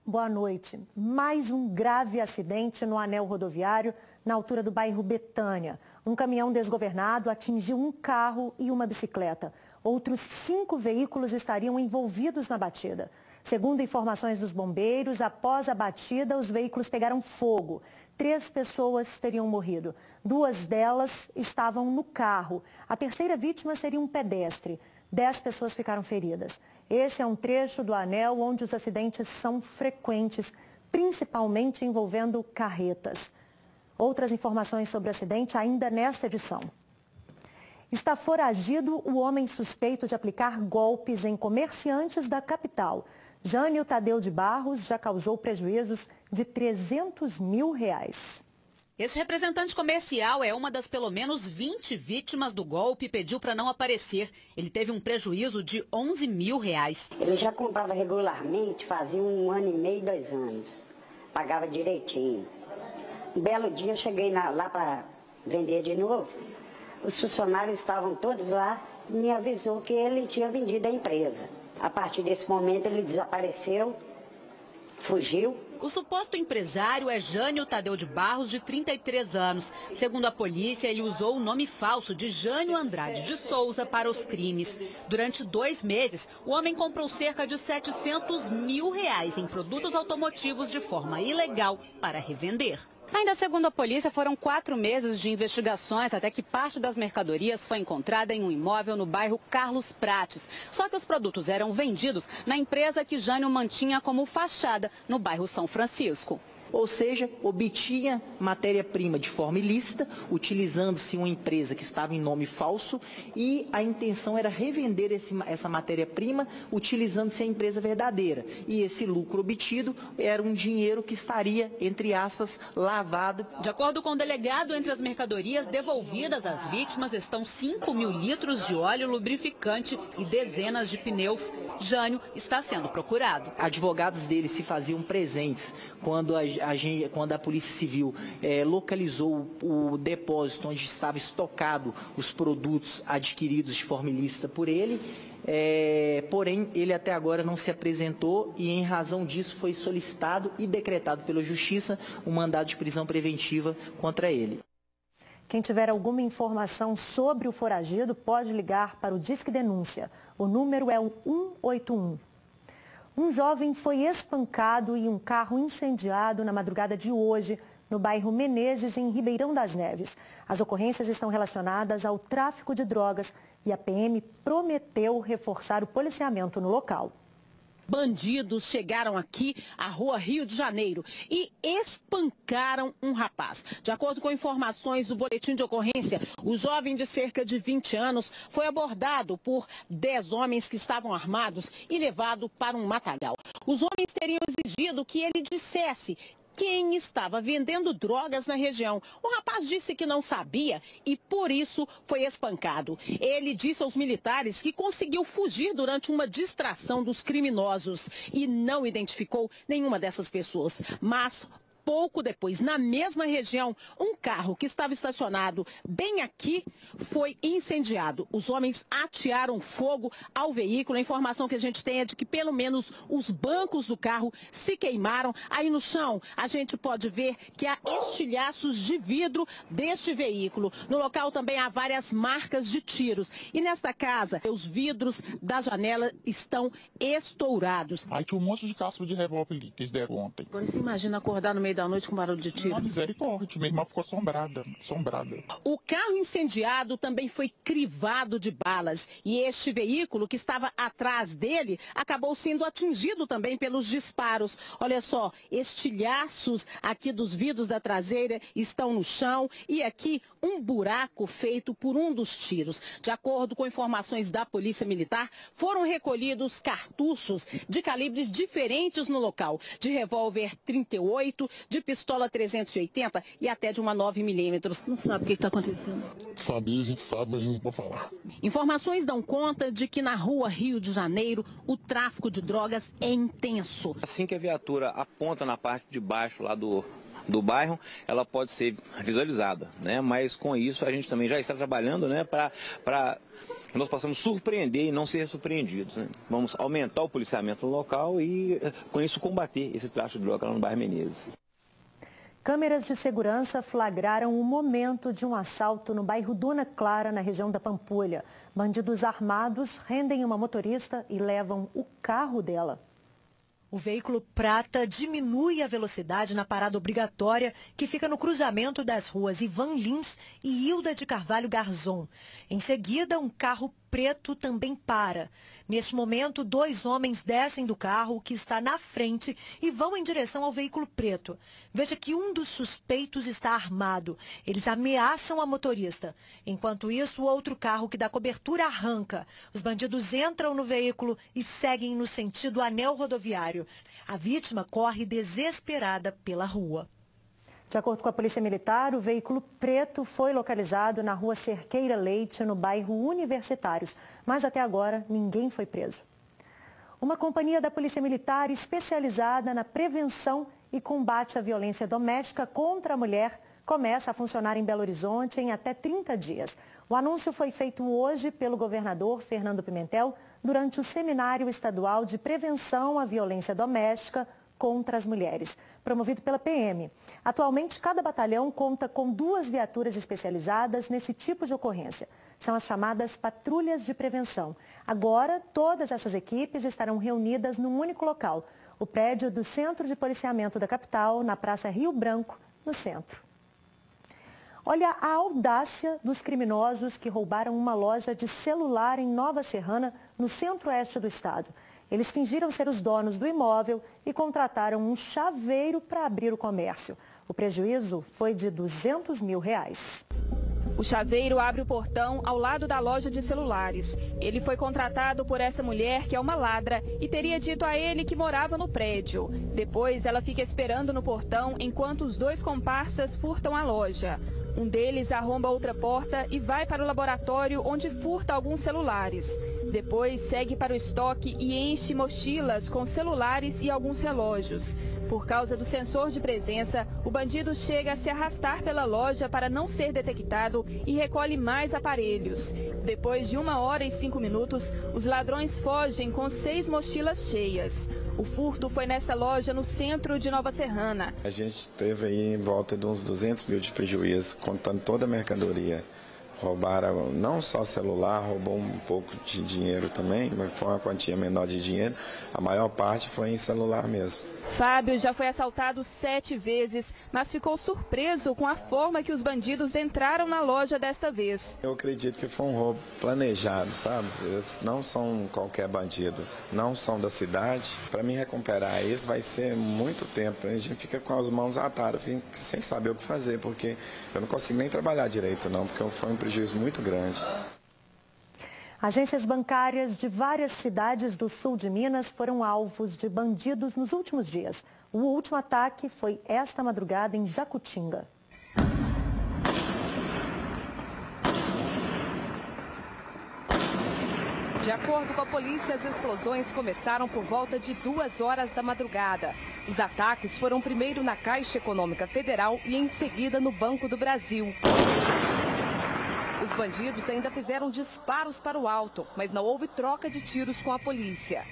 Boa noite. Mais um grave acidente no anel rodoviário, na altura do bairro Betânia. Um caminhão desgovernado atingiu um carro e uma bicicleta. Outros 5 veículos estariam envolvidos na batida. Segundo informações dos bombeiros, após a batida, os veículos pegaram fogo. 3 pessoas teriam morrido. 2 delas estavam no carro. A terceira vítima seria um pedestre. 10 pessoas ficaram feridas. Esse é um trecho do anel onde os acidentes são frequentes, principalmente envolvendo carretas. Outras informações sobre o acidente ainda nesta edição. Está foragido o homem suspeito de aplicar golpes em comerciantes da capital. Jânio Tadeu de Barros já causou prejuízos de R$300 mil. Este representante comercial é uma das pelo menos 20 vítimas do golpe e pediu para não aparecer. Ele teve um prejuízo de R$11 mil. Ele já comprava regularmente, fazia 1 ano e meio, 2 anos. Pagava direitinho. Um belo dia eu cheguei lá para vender de novo. Os funcionários estavam todos lá e me avisou que ele tinha vendido a empresa. A partir desse momento ele desapareceu, fugiu. O suposto empresário é Jânio Tadeu de Barros, de 33 anos. Segundo a polícia, ele usou o nome falso de Jânio Andrade de Souza para os crimes. Durante 2 meses, o homem comprou cerca de R$700 mil em produtos automotivos de forma ilegal para revender. Ainda segundo a polícia, foram 4 meses de investigações até que parte das mercadorias foi encontrada em um imóvel no bairro Carlos Prates. Só que os produtos eram vendidos na empresa que Jânio mantinha como fachada no bairro São Francisco. Ou seja, obtinha matéria-prima de forma ilícita, utilizando-se uma empresa que estava em nome falso, e a intenção era revender essa matéria-prima utilizando-se a empresa verdadeira. E esse lucro obtido era um dinheiro que estaria, entre aspas, lavado. De acordo com o delegado, entre as mercadorias devolvidas às vítimas estão 5 mil litros de óleo lubrificante e dezenas de pneus. Jânio está sendo procurado. Advogados dele se faziam presentes quando a Polícia Civil localizou o depósito onde estava estocado os produtos adquiridos de forma ilícita por ele, porém ele até agora não se apresentou e em razão disso foi solicitado e decretado pela Justiça um mandado de prisão preventiva contra ele. Quem tiver alguma informação sobre o foragido pode ligar para o Disque Denúncia. O número é o 181. Um jovem foi espancado e um carro incendiado na madrugada de hoje, no bairro Menezes, em Ribeirão das Neves. As ocorrências estão relacionadas ao tráfico de drogas e a PM prometeu reforçar o policiamento no local. Bandidos chegaram aqui à rua Rio de Janeiro e espancaram um rapaz. De acordo com informações do boletim de ocorrência, o jovem de cerca de 20 anos foi abordado por 10 homens que estavam armados e levado para um matagal. Os homens teriam exigido que ele dissesse quem estava vendendo drogas na região. O rapaz disse que não sabia e, por isso, foi espancado. Ele disse aos militares que conseguiu fugir durante uma distração dos criminosos e não identificou nenhuma dessas pessoas. Mas pouco depois, na mesma região, um carro que estava estacionado bem aqui foi incendiado. Os homens atearam fogo ao veículo. A informação que a gente tem é de que pelo menos os bancos do carro se queimaram. Aí no chão a gente pode ver que há estilhaços de vidro deste veículo. No local também há várias marcas de tiros. E nesta casa, os vidros da janela estão estourados. Aí tinha um monte de casco de revólver ali que eles deram ontem. Agora você imagina acordar no meio da noite com barulho de tiro. Uma misericórdia, minha irmã ficou assombrada. O carro incendiado também foi crivado de balas e este veículo que estava atrás dele acabou sendo atingido também pelos disparos. Olha só, estilhaços aqui dos vidros da traseira estão no chão e aqui um buraco feito por um dos tiros. De acordo com informações da Polícia Militar, foram recolhidos cartuchos de calibres diferentes no local, de revólver 38, de pistola 380 e até de uma 9mm. Não sabe o que está acontecendo? Sabia, a gente sabe, mas não pode falar. Informações dão conta de que na rua Rio de Janeiro o tráfico de drogas é intenso. Assim que a viatura aponta na parte de baixo lá do bairro, ela pode ser visualizada, né? Mas com isso a gente também já está trabalhando, né, para nós possamos surpreender e não ser surpreendidos, né? Vamos aumentar o policiamento no local e, com isso, combater esse tráfico de droga lá no bairro Menezes. Câmeras de segurança flagraram o momento de um assalto no bairro Dona Clara, na região da Pampulha. Bandidos armados rendem uma motorista e levam o carro dela. O veículo prata diminui a velocidade na parada obrigatória que fica no cruzamento das ruas Ivan Lins e Hilda de Carvalho Garzon. Em seguida, um carro preto também para. Neste momento, 2 homens descem do carro que está na frente e vão em direção ao veículo preto. Veja que um dos suspeitos está armado. Eles ameaçam a motorista. Enquanto isso, o outro carro que dá cobertura arranca. Os bandidos entram no veículo e seguem no sentido anel rodoviário. A vítima corre desesperada pela rua. De acordo com a Polícia Militar, o veículo preto foi localizado na rua Cerqueira Leite, no bairro Universitários. Mas até agora, ninguém foi preso. Uma companhia da Polícia Militar especializada na prevenção e combate à violência doméstica contra a mulher começa a funcionar em Belo Horizonte em até 30 dias. O anúncio foi feito hoje pelo governador Fernando Pimentel durante o Seminário Estadual de Prevenção à Violência Doméstica contra as Mulheres, promovido pela PM. Atualmente, cada batalhão conta com 2 viaturas especializadas nesse tipo de ocorrência. São as chamadas patrulhas de prevenção. Agora, todas essas equipes estarão reunidas num único local, o prédio do Centro de Policiamento da capital, na Praça Rio Branco, no centro. Olha a audácia dos criminosos que roubaram uma loja de celular em Nova Serrana, no centro-oeste do estado. Eles fingiram ser os donos do imóvel e contrataram um chaveiro para abrir o comércio. O prejuízo foi de R$200 mil. O chaveiro abre o portão ao lado da loja de celulares. Ele foi contratado por essa mulher, que é uma ladra, e teria dito a ele que morava no prédio. Depois, ela fica esperando no portão enquanto os 2 comparsas furtam a loja. Um deles arromba outra porta e vai para o laboratório, onde furta alguns celulares. Depois segue para o estoque e enche mochilas com celulares e alguns relógios. Por causa do sensor de presença, o bandido chega a se arrastar pela loja para não ser detectado e recolhe mais aparelhos. Depois de 1 hora e 5 minutos, os ladrões fogem com 6 mochilas cheias. O furto foi nesta loja no centro de Nova Serrana. A gente teve aí em volta de uns 200 mil de prejuízo, contando toda a mercadoria. Roubaram não só celular, roubou um pouco de dinheiro também, mas foi uma quantia menor de dinheiro. A maior parte foi em celular mesmo. Fábio já foi assaltado 7 vezes, mas ficou surpreso com a forma que os bandidos entraram na loja desta vez. Eu acredito que foi um roubo planejado, sabe? Eles não são qualquer bandido, não são da cidade. Para mim recuperar isso vai ser muito tempo. A gente fica com as mãos atadas, sem saber o que fazer, porque eu não consigo nem trabalhar direito não, porque foi um prejuízo muito grande. Agências bancárias de várias cidades do sul de Minas foram alvos de bandidos nos últimos dias. O último ataque foi esta madrugada em Jacutinga. De acordo com a polícia, as explosões começaram por volta de 2 horas da madrugada. Os ataques foram primeiro na Caixa Econômica Federal e em seguida no Banco do Brasil. Os bandidos ainda fizeram disparos para o alto, mas não houve troca de tiros com a polícia.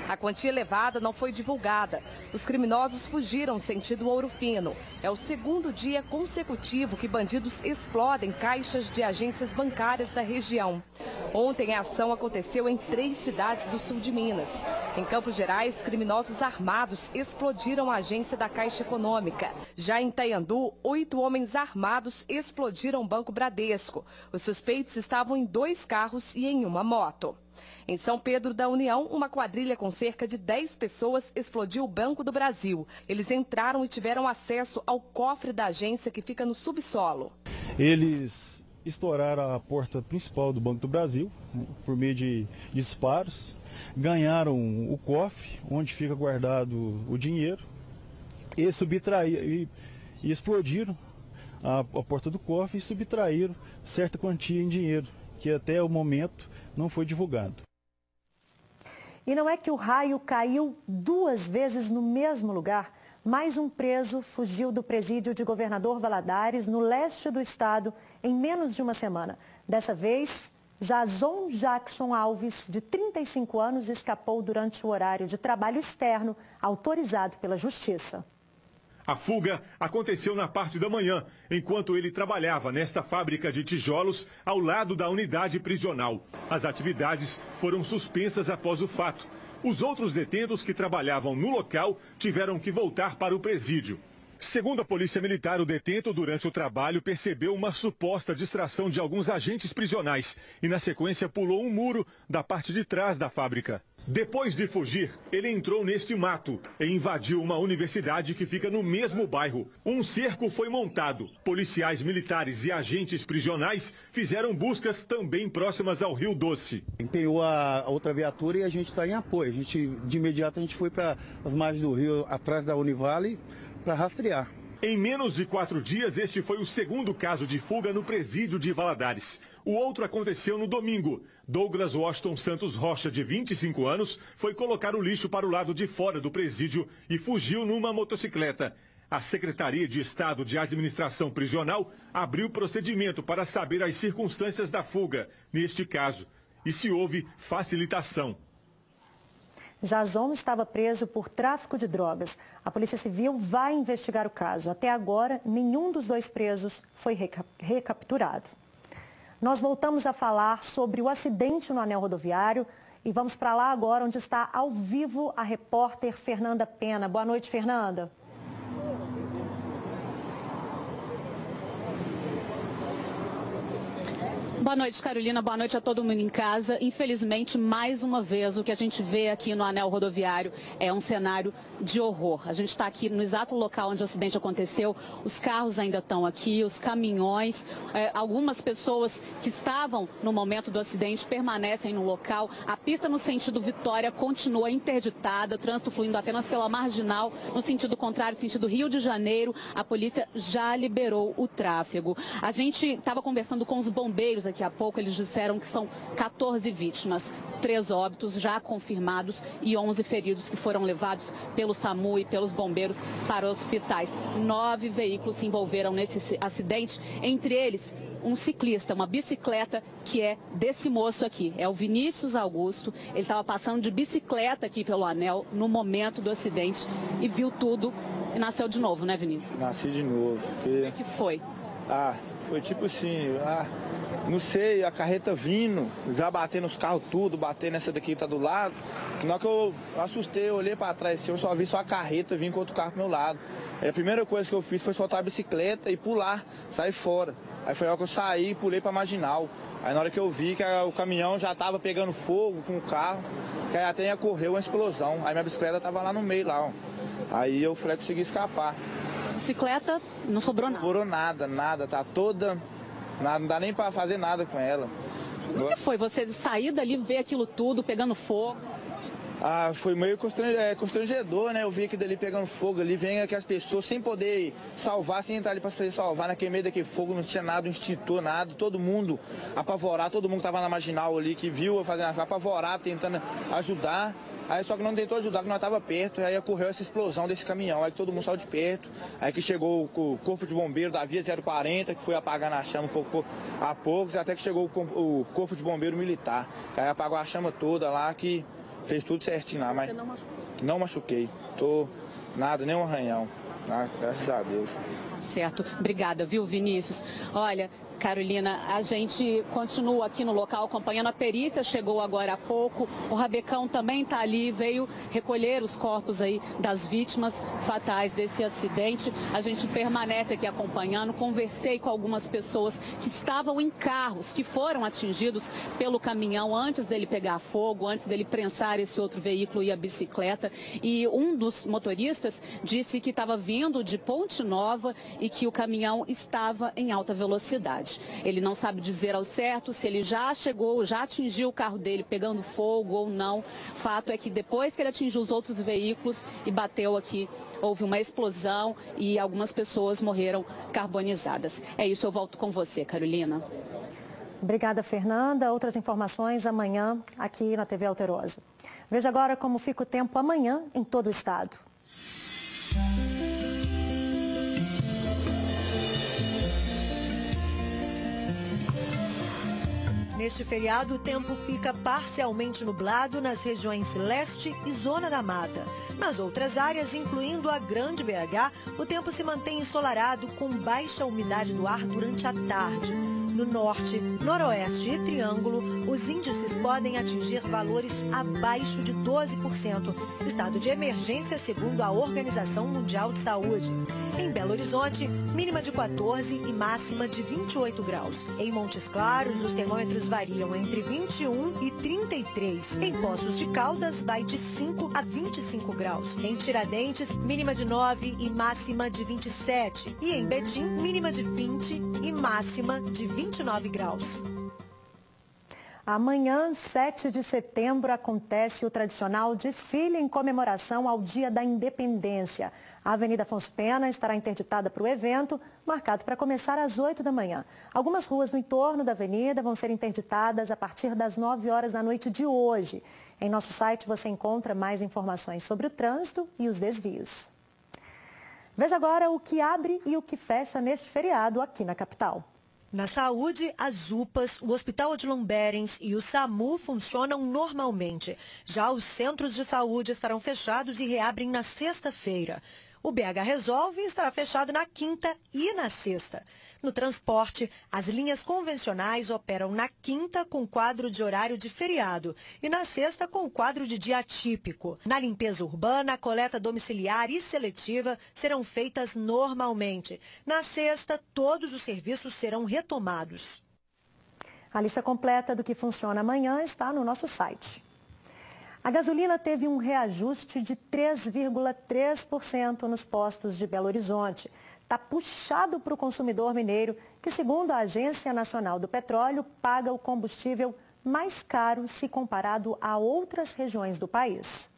A quantia elevada não foi divulgada. Os criminosos fugiram sentido Ouro Fino. É o 2º dia consecutivo que bandidos explodem caixas de agências bancárias da região. Ontem a ação aconteceu em 3 cidades do sul de Minas. Em Campos Gerais, criminosos armados explodiram a agência da Caixa Econômica. Já em Itaiandu, 8 homens armados explodiram o Banco Bradesco. Os suspeitos estavam em 2 carros e em uma moto. Em São Pedro da União, uma quadrilha com cerca de 10 pessoas explodiu o Banco do Brasil. Eles entraram e tiveram acesso ao cofre da agência que fica no subsolo. Eles estouraram a porta principal do Banco do Brasil, por meio de disparos. Ganharam o cofre, onde fica guardado o dinheiro, e explodiram a porta do cofre e subtraíram certa quantia em dinheiro, que até o momento não foi divulgado. E não é que o raio caiu 2 vezes no mesmo lugar. Mais um preso fugiu do presídio de Governador Valadares, no leste do estado, em menos de uma semana. Dessa vez, Jason Jackson Alves, de 35 anos, escapou durante o horário de trabalho externo, autorizado pela Justiça. A fuga aconteceu na parte da manhã, enquanto ele trabalhava nesta fábrica de tijolos ao lado da unidade prisional. As atividades foram suspensas após o fato. Os outros detentos que trabalhavam no local tiveram que voltar para o presídio. Segundo a Polícia Militar, o detento, durante o trabalho, percebeu uma suposta distração de alguns agentes prisionais e, na sequência, pulou um muro da parte de trás da fábrica. Depois de fugir, ele entrou neste mato e invadiu uma universidade que fica no mesmo bairro. Um cerco foi montado. Policiais militares e agentes prisionais fizeram buscas também próximas ao Rio Doce. Empenhou a outra viatura e a gente está em apoio. De imediato a gente foi para as margens do rio, atrás da Univale, para rastrear. Em menos de 4 dias, este foi o segundo caso de fuga no presídio de Valadares. O outro aconteceu no domingo. Douglas Washington Santos Rocha, de 25 anos, foi colocar o lixo para o lado de fora do presídio e fugiu numa motocicleta. A Secretaria de Estado de Administração Prisional abriu procedimento para saber as circunstâncias da fuga, neste caso, e se houve facilitação. Jason estava preso por tráfico de drogas. A Polícia Civil vai investigar o caso. Até agora, nenhum dos 2 presos foi recapturado. Nós voltamos a falar sobre o acidente no anel rodoviário e vamos para lá agora, onde está ao vivo a repórter Fernanda Pena. Boa noite, Fernanda. Boa noite, Carolina. Boa noite a todo mundo em casa. Infelizmente, mais uma vez, o que a gente vê aqui no anel rodoviário é um cenário de horror. A gente está aqui no exato local onde o acidente aconteceu. Os carros ainda estão aqui, os caminhões. Algumas pessoas que estavam no momento do acidente permanecem no local. A pista no sentido Vitória continua interditada, trânsito fluindo apenas pela marginal. No sentido contrário, sentido Rio de Janeiro, a polícia já liberou o tráfego. A gente estava conversando com os bombeiros aqui há pouco, eles disseram que são 14 vítimas, 3 óbitos já confirmados e 11 feridos que foram levados pelo SAMU e pelos bombeiros para hospitais. 9 veículos se envolveram nesse acidente, entre eles um ciclista, uma bicicleta que é desse moço aqui, é o Vinícius Augusto. Ele estava passando de bicicleta aqui pelo anel no momento do acidente e viu tudo e nasceu de novo, né, Vinícius? Nasci de novo. Como é que foi? Foi tipo assim, não sei, a carreta vindo, já batendo nos carros tudo, batendo nessa daqui que tá do lado. Na hora que eu assustei, eu olhei para trás assim, eu só vi só a carreta vindo com outro carro pro meu lado. Aí a primeira coisa que eu fiz foi soltar a bicicleta e pular, sair fora. Aí foi a hora que eu saí e pulei pra marginal. Aí na hora que eu vi que o caminhão já tava pegando fogo com o carro, que aí até ocorreu uma explosão. Aí minha bicicleta tava lá no meio lá, ó. Aí eu falei que consegui escapar. Bicicleta, não sobrou nada? Não sobrou nada, tá toda... não dá nem pra fazer nada com ela. Como que foi você sair dali, ver aquilo tudo, pegando fogo? Foi meio constrangedor, né? Eu vi aquilo dali pegando fogo ali, vem aquelas pessoas sem poder salvar, sem entrar ali pra poder salvar, naquele meio daquele fogo, não tinha nada, um extintor, nada, todo mundo apavorado, todo mundo que tava na marginal ali, que viu eu fazendo apavorado, tentando ajudar. Aí só que não tentou ajudar, que nós estava perto, aí ocorreu essa explosão desse caminhão, aí todo mundo saiu de perto, aí que chegou o corpo de bombeiro da Via 040, que foi apagando a chama a poucos, até que chegou o corpo de bombeiro militar, que aí apagou a chama toda lá, que fez tudo certinho lá, mas não machuquei, nada, nem um arranhão, graças a Deus. Certo, obrigada, viu, Vinícius? Olha, Carolina, a gente continua aqui no local acompanhando a perícia, chegou agora há pouco, o Rabecão também está ali, veio recolher os corpos aí das vítimas fatais desse acidente. A gente permanece aqui acompanhando, conversei com algumas pessoas que estavam em carros, que foram atingidos pelo caminhão antes dele pegar fogo, antes dele prensar esse outro veículo e a bicicleta. E um dos motoristas disse que estava vindo de Ponte Nova e que o caminhão estava em alta velocidade. Ele não sabe dizer ao certo se ele já chegou, já atingiu o carro dele pegando fogo ou não. Fato é que depois que ele atingiu os outros veículos e bateu aqui, houve uma explosão e algumas pessoas morreram carbonizadas. É isso, eu volto com você, Carolina. Obrigada, Fernanda. Outras informações amanhã aqui na TV Alterosa. Veja agora como fica o tempo amanhã em todo o estado. Neste feriado, o tempo fica parcialmente nublado nas regiões leste e zona da mata. Nas outras áreas, incluindo a Grande BH, o tempo se mantém ensolarado com baixa umidade do ar durante a tarde. No norte, noroeste e triângulo, os índices podem atingir valores abaixo de 12%. Estado de emergência segundo a Organização Mundial de Saúde. Em Belo Horizonte, mínima de 14 e máxima de 28 graus. Em Montes Claros, os termômetros variam entre 21 e 33. Em Poços de Caldas, vai de 5 a 25 graus. Em Tiradentes, mínima de 9 e máxima de 27. E em Betim, mínima de 20 e máxima de 29 graus. Amanhã, 7 de setembro, acontece o tradicional desfile em comemoração ao Dia da Independência. A Avenida Afonso Pena estará interditada para o evento, marcado para começar às 8 da manhã. Algumas ruas no entorno da avenida vão ser interditadas a partir das 9 horas da noite de hoje. Em nosso site você encontra mais informações sobre o trânsito e os desvios. Veja agora o que abre e o que fecha neste feriado aqui na capital. Na saúde, as UPAs, o Hospital Odilon Berens e o SAMU funcionam normalmente. Já os centros de saúde estarão fechados e reabrem na sexta-feira. O BH Resolve estará fechado na quinta e na sexta. No transporte, as linhas convencionais operam na quinta com quadro de horário de feriado e na sexta com quadro de dia atípico. Na limpeza urbana, a coleta domiciliar e seletiva serão feitas normalmente. Na sexta, todos os serviços serão retomados. A lista completa do que funciona amanhã está no nosso site. A gasolina teve um reajuste de 3,3% nos postos de Belo Horizonte. Está puxado para o consumidor mineiro, que, segundo a Agência Nacional do Petróleo, paga o combustível mais caro se comparado a outras regiões do país.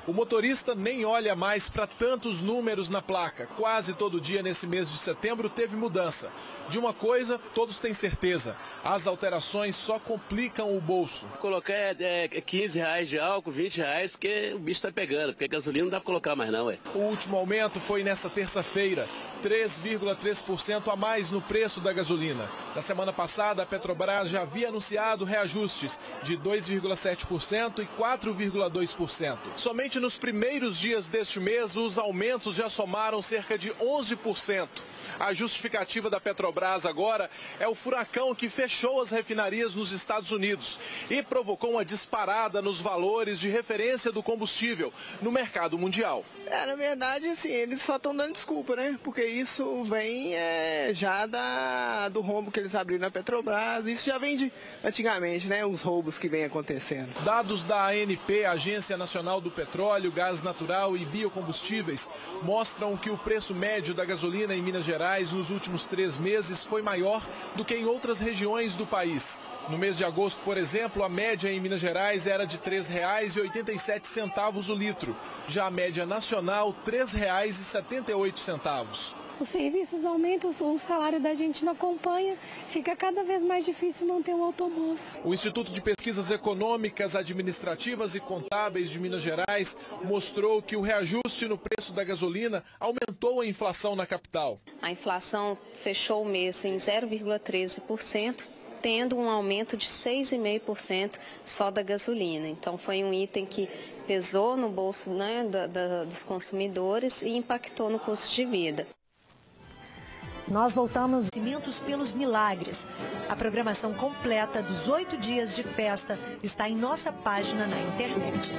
O motorista nem olha mais para tantos números na placa. Quase todo dia nesse mês de setembro teve mudança. De uma coisa, todos têm certeza. As alterações só complicam o bolso. Colocar R$15 de álcool, R$20, porque o bicho está pegando, porque gasolina não dá para colocar mais não. O último aumento foi nessa terça-feira. 3,3% a mais no preço da gasolina. Na semana passada, a Petrobras já havia anunciado reajustes de 2,7% e 4,2%. Somente nos primeiros dias deste mês, os aumentos já somaram cerca de 11%. A justificativa da Petrobras agora é o furacão que fechou as refinarias nos Estados Unidos e provocou uma disparada nos valores de referência do combustível no mercado mundial. Na verdade, assim, eles só estão dando desculpa, né? Porque isso vem já do rombo que eles abriram na Petrobras. Isso já vem de antigamente, né? Os roubos que vem acontecendo. Dados da ANP, Agência Nacional do Petróleo, Gás Natural e Biocombustíveis, mostram que o preço médio da gasolina em Minas Gerais nos últimos 3 meses foi maior do que em outras regiões do país. No mês de agosto, por exemplo, a média em Minas Gerais era de R$ 3,87 o litro. Já a média nacional, R$ 3,78. Os serviços aumentam, o salário da gente não acompanha, fica cada vez mais difícil manter um automóvel. O Instituto de Pesquisas Econômicas, Administrativas e Contábeis de Minas Gerais mostrou que o reajuste no preço da gasolina aumentou a inflação na capital. A inflação fechou o mês em 0,13%. Tendo um aumento de 6,5% só da gasolina. Então foi um item que pesou no bolso, né, dos consumidores e impactou no custo de vida. Nós voltamos Cimentos pelos Milagres. A programação completa dos 8 dias de festa está em nossa página na internet.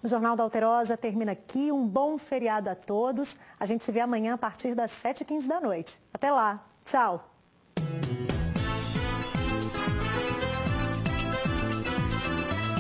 O Jornal da Alterosa termina aqui. Um bom feriado a todos. A gente se vê amanhã a partir das 7h15 da noite. Até lá. Tchau.